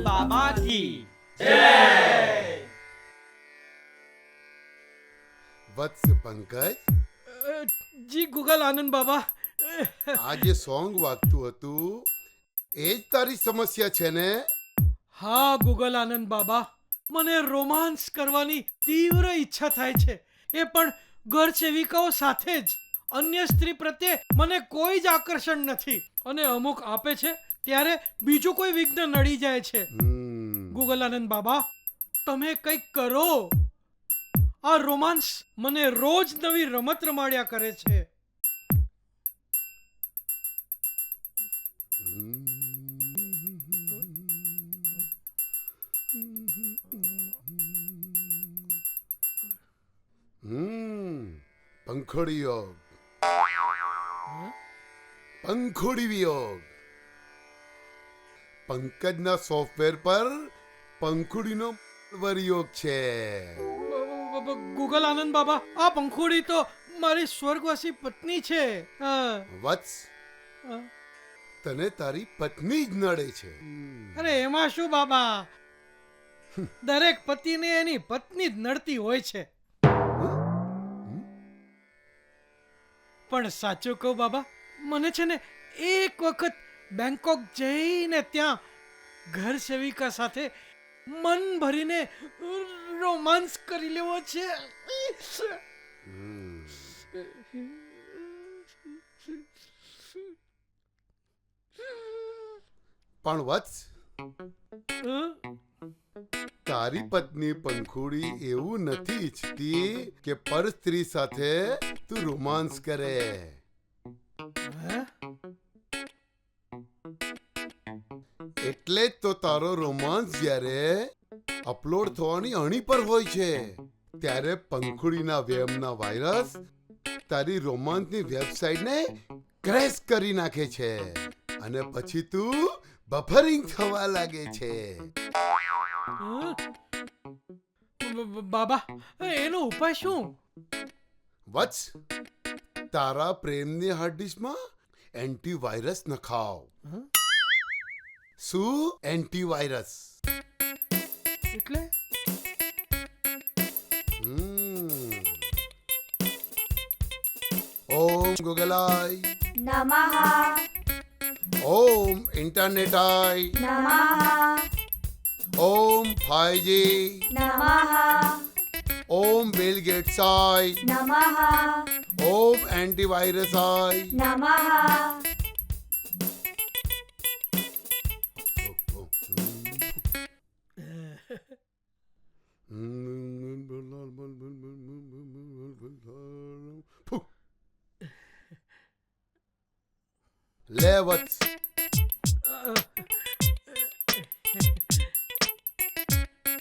બાબા કી વત્સ પંકજ, જી Google આનંદ બાબા. આ જે song વાગતું હતું એ જ તારી સમસ્યા છે ને? હા ગૂગલ આનંદ બાબા, મને રોમાન્સ કરવાની તીવ્ર ઈચ્છા થાય છે, એ પણ ઘર સેવિકાઓ સાથે જ. અન્ય સ્ત્રી પ્રત્યે મને કોઈ જ આકર્ષણ નથી, અને અમુક આપે છે ત્યારે બીજું કોઈ વિઘ્ન નડી જાય છે. ગૂગલ આનંદ બાબા, તમે કંઈક કરો. આ રોમાન્સ મને રોજ નવી રમત રમાડ્યા કરે છે. પંખોડી યોગ, પંખોડી વિયોગ. પંકજના સોફ્ટવેર પર પંખુડીનો યોગ છે. ગૂગલ આનંદ બાબા, આ પંખુડી તો મારી સ્વર્ગવાસી પત્ની છે. વત્સ, તને તારી પત્ની જ નડે છે. અરે એમાં શું બાબા, દરેક પતિને એની પત્ની જ નડતી હોય છે. પણ સાચું કહું બાબા, મને છે ને એક વખત બેંકોક જઈને ત્યાં ઘર સેવિકા સાથે મન ભરીને રોમાન્સ કરી લેવો છે. પણ વત્સ, તારી પત્ની પંખુડી એવું નથી ઈચ્છતી કે પર સ્ત્રી સાથે તું રોમાન્સ કરે. એટલે જ તો તારો રોમાન્સ જ્યારે અપલોડ થવાની અણી પર હોય છે ત્યારે પંખુડીના વેમના વાયરસ તારી રોમાન્સની વેબસાઇટને ક્રેશ કરી નાખે છે, અને પછી તું બફરિંગ થવા લાગે છે. બાબા, એનો ઉપાય શું? વત્સ, તારા પ્રેમની હાર્ડ ડિસ્કમાં એન્ટીવાયરસ નખાવ. શું એન્ટીવાયરસ? એટલે ઓમ ગૂગલાય નમઃ, ઓમ ઇન્ટરનેટાય નમઃ, ઓમ 5G, નમઃ, ઓમ બિલ ગેટ્સાય, નમઃ, ઓમ એન્ટીવાયરસાય. નમઃ. લે વત્સ,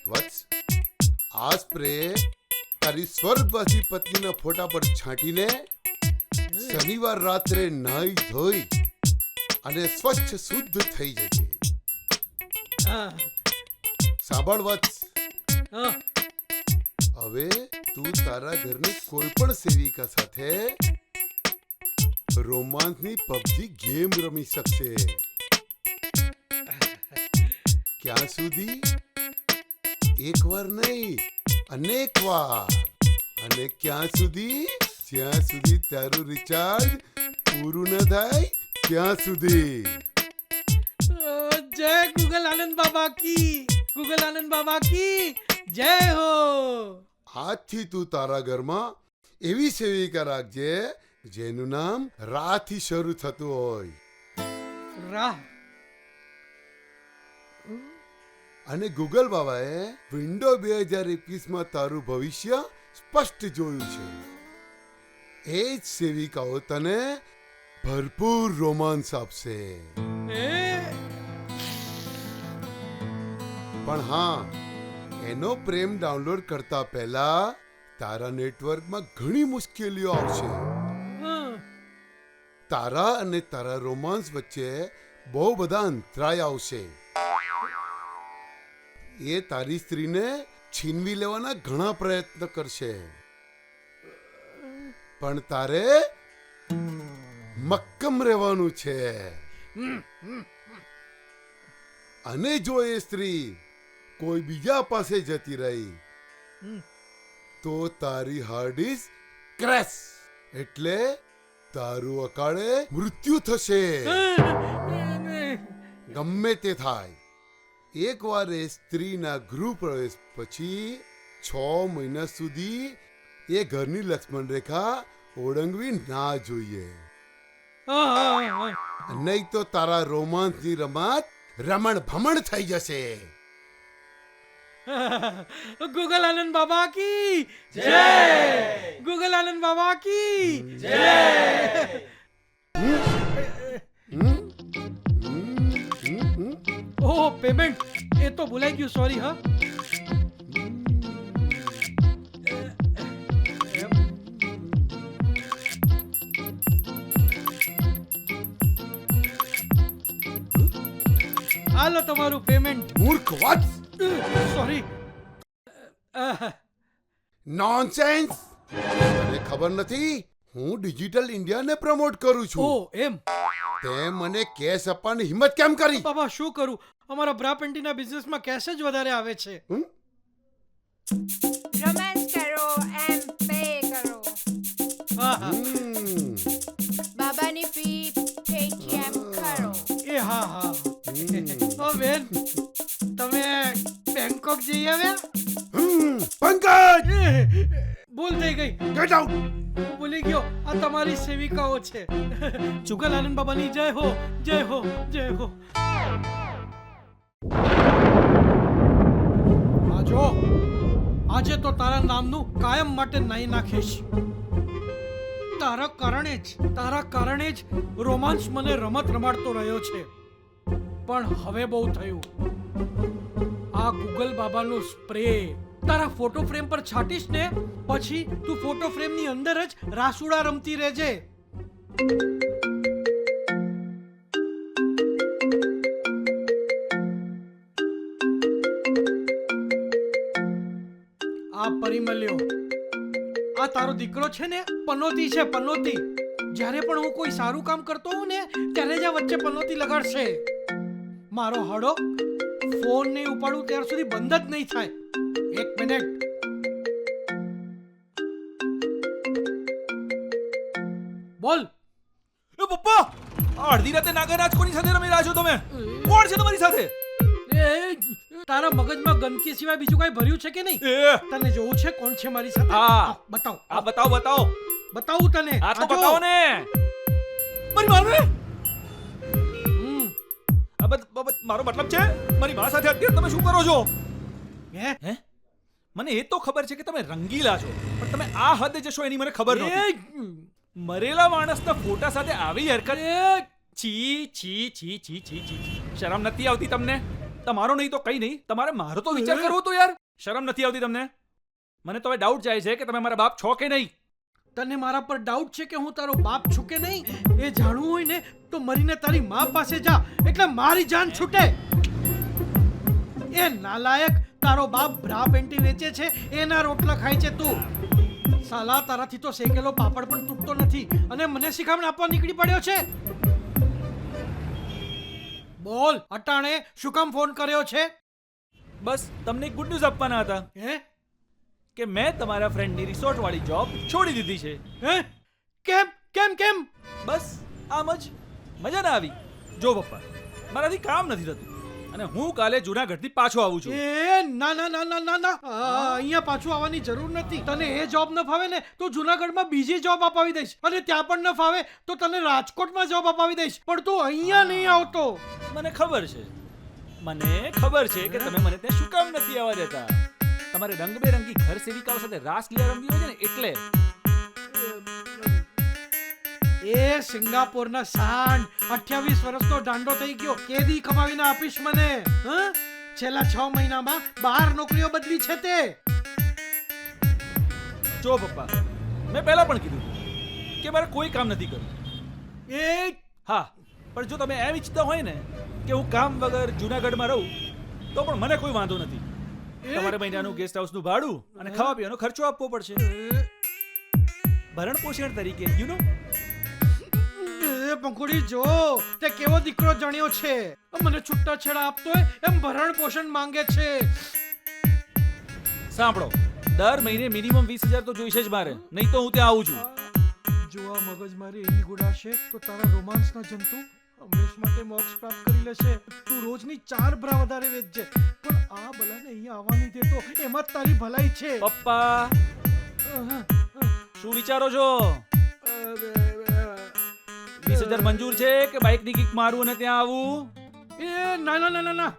વત્સ, આ સ્પ્રે તારી સ્વર્ગવાસી પત્નીના ફોટા પર છાંટીને શનિવાર રાત્રે નાઈ ધોઈ અને સ્વચ્છ શુદ્ધ થઈ જજે. સાંભળ વત્સ, હવે તું તારા ઘરની કોઈ પણ સેવિકા સાથે રોમાન્સની પબજી ગેમ રમી શકશે. ક્યાં સુધી? એક વાર નહીં, અનેક વાર. અને ક્યાં સુધી? જ્યાં સુધી તારું રિચાર્જ પૂરું ન થાય ત્યાં સુધી. જય ગૂગલ આનંદ બાબા કી, ગૂગલ આનંદ બાબા કી જય હો. આજથી તું તારા ઘરમાં એવી સેવિકા રાખજે જેનું નામ રાથી શરૂ થતું હોય. રાહ. અને ગૂગલ બાબાએ વિન્ડો 2021માં તારું ભવિષ્ય સ્પષ્ટ જોયું છે. એ જ સેવિકાઓ તને ભરપૂર રોમાન્સ આપશે. પણ હા, એનો પ્રેમ ડાઉનલોડ કરતા પહેલા તારા નેટવર્કમાં ઘણી મુશ્કેલીઓ આવશે. તારા અને તારા રોમાન્સ વચ્ચે બહુ બધા અંતરાય આવશે. એ તારી સ્ત્રીને છીનવી લેવાના ઘણા પ્રયત્ન કરશે, પણ તારે મક્કમ રહેવાનું છે. અને જો એ સ્ત્રી કોઈ બીજા પાસે જતી રહી હમ. તો તારી હાર્ડ ડિસ્ક ક્રેશ, એટલે તારું અકાળે મૃત્યુ થશે. ગમે તે થાય, એકવાર એ સ્ત્રીના ગૃહ પ્રવેશ પછી 6 મહિના સુધી એ ઘરની લક્ષ્મણ રેખા ઓળંગવી ના જોઈએ. નહીં તો તારા રોમાંસની રમત રમણ ભમણ થઈ જશે. ગૂગલ આનંદ બાબા કી જય, ગૂગલ આનંદ બાબા કી જય. ઓહ પેમેન્ટ, એ તો ભૂલાઈ ગયું, સોરી. હા હાલો તમારું પેમેન્ટ. મૂર્ખ વાત, સોરી. નોનસેન્સ. તને ખબર નથી હું ડિજિટલ ઇન્ડિયાને પ્રમોટ કરું છું. ઓ એમ. તે મને કેશ આપવાની હિંમત કેમ કરી? બાબા શું કરું, અમારા બ્રા પેન્ટીના બિઝનેસમાં કેશ જ વધારે આવે છે. હમ? રોમાન્સ કરો એમ પે કરો. હા હા હમ. બાબાની ફી પેટીએમ કરો. એ હા હા. ઓ બેન, તમે બેંકોક જઈ આવ્યા? પંકજ, ભૂલ થઈ ગઈ, ગેટ આઉટ. હું ભૂલી ગયો, આ તમારી સેવિકાઓ છે. જુગલ આનંદ બાબાની જય હો, જય હો, જય હો. આજો આજે તો તારા નામનું કાયમ માટે નાઈ નાખીશ. તારા કારણે જ રોમાંસ મને રમત રમાડતો રહ્યો છે. પણ હવે બહુ થયું. આ ગૂગલ બાબાનો સ્પ્રે તારા ફોટો ફ્રેમ પર છાંટીશ ને, પછી તું ફોટો ફ્રેમની અંદર જ રાસુડા રમતી રહેજે. આ પરિમલ્યો, આ તારો દીકરો છે ને, પનોતી છે, પનોતી. જ્યારે પણ હું કોઈ સારું કામ કરતો હોઉં ને, ત્યારે જ આ વચ્ચે પનોતી લગાડશે. મારો હડો ફોન નહીં ઉપાડું ત્યાર સુધી બંધ જ નહીં થાય. એક મિનિટ. બોલ. એ પપ્પા, આ અડધી રાતે નાગરાજ કોની સાથે રમી રહ્યા છો તમે? કોણ છે તમારી સાથે? એ તારા મગજમાં ગંદકી સિવાય બીજું કઈ ભર્યું છે કે નહીં? તને જોવું છે કોણ છે મારી સાથે? હા. બતાવ. આ બતાવો. બતાવું તને. આ તો આ જો. બતાવો ને. મારી માને. હમ. મારો મતલબ છે મારી માં સાથે અત્યારે તમે શું કરો છો? હે? મને એ તો ખબર છે કે તમે રંગીલા છો, પણ તમે આ હદે જશો એની મને ખબર નહોતી. એ, મરેલા માણસના ફોટા સાથે આવી હરકત. છી. શરમ નથી આવતી તમને? તમારો નહીં તો કઈ નહીં, તમારે મારો તો વિચાર કરવો તો યાર. શરમ નથી આવતી તમને? મને તો હવે ડાઉટ જાય છે કે તમે મારા બાપ છો કે નહીં. તને મારા પર ડાઉટ છે કે હું તારો બાપ છું કે નહીં? એ જાણવું હોય ને તો મરીને તારી માં પાસે જા, એટલે મારી જાન છૂટે. એ નાલાયક, તારો બાપ બ્રા પેન્ટી વેચે છે, એના રોટલા ખાય છે તું. સાલા, તારાથી તો શેકેલો પાપડ પણ તૂટતો નથી અને મને શિખામણ આપવા નીકળી પડ્યો છે. બોલ, અટાણે શું કામ ફોન કર્યો છે? બસ તમને એક ગુડ ન્યૂઝ આપવાના હતા હે? કે મેં તમારા ફ્રેન્ડની રિસોર્ટ વાળી જોબ છોડી દીધી છે. હે? કેમ કેમ કેમ? બસ આમ જ. મજા ના આવી? જો પપ્પા, મારાથી કામ નથી થતું અને હું કાલે જૂનાગઢથી પાછો આવું છું. એ ના ના ના ના ના ના, અહીંયા પાછું આવવાની જરૂર નથી. તને એ જોબ ન ફાવે ને તો જૂનાગઢમાં બીજી જોબ અપાવી દઈશ, અને ત્યાં પણ ન ફાવે તો તને રાજકોટમાં જોબ અપાવી દઈશ, પણ તું અહીંયા નહીં આવતો. મને ખબર છે કે તમે મને ત્યાં શું કામ નથી આવવા દેતા. તમારે રંગબેરંગી ઘર સેવિકાઓ સાથે રાસ લીલા રમવી હોય છે ને, એટલે. એ સિંગાપોરના સાંડ 28 વર્ષનો દાંડો થઈ ગયો. કેદી કમાવીને આપીશ મને? છેલ્લા 6 મહિનામાં 12 નોકરીઓ બદલી છે તે. જો પપ્પા, મેં પહેલા પણ કીધું કે મારે કોઈ કામ નથી કરવું. એ હા, પણ જો તમે એમ ઈચ્છતા હોય ને કે હું કામ વગર જૂનાગઢમાં રહું, તો પણ મને કોઈ વાંધો નથી. તમારે મહિનાનું ગેસ્ટ હાઉસનું ભાડું અને ખાવા પીવાનો ખર્ચો આપવો પડશે. ભરણ પોષણ તરીકે, યુ નો. પંખુડી જો તે કેવો દીકરો જણ્યો છે, મને છૂટાછેડા આપતો હોય એમ ભરણ પોષણ માંગે છે. સાંભળો, દર મહિને મિનિમમ 20,000 તો જોઈશે જ મારે, નહીં તો હું ત્યાં આવું છું. જો આ મગજ મારી એની ગુડાશે તો તારા રોમાંસના જંતુ હંમેશ માટે મોક્ષ પ્રાપ્ત કરી લેશે. તું રોજની 4 બ્રા વધારે વેચજે, પણ આ બલાને અહીંયા આવવાની દે તો એમાં જ તારી ભલાઈ છે. પપ્પા, શું વિચારો છો? 20,000 મંજૂર છે કે બાઇકની કિક મારું અને ત્યાં આવું? એ ના ના ના ના ના,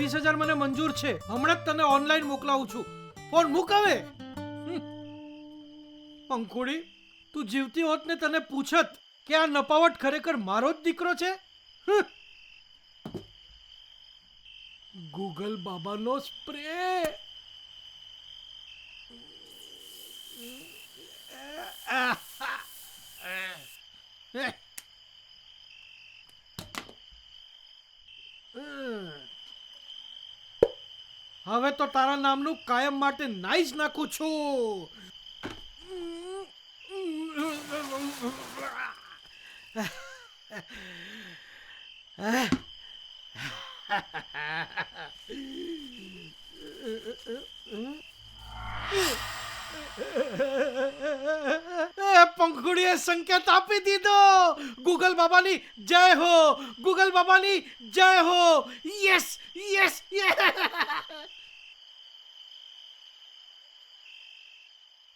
20,000 મને મંજૂર છે. હમણાં જ તને ઓનલાઈન મોકલાવું છું. ફોન મૂક હવે. પંખુડી, તું જીવતી હોત ને તને પૂછત કે આ નપાવટ ખરેખર મારો જ દીકરો છે. ગૂગલ બાબાનો સ્પ્રે. હવે તો તારા નામનું કાયમ માટે નાઈ જ નાખું છું. પંખુડીએ સંકેત આપી દીધો. ગૂગલ બાબાની જય હો, ગૂગલ બાબાની જય હો. Yes yes yes.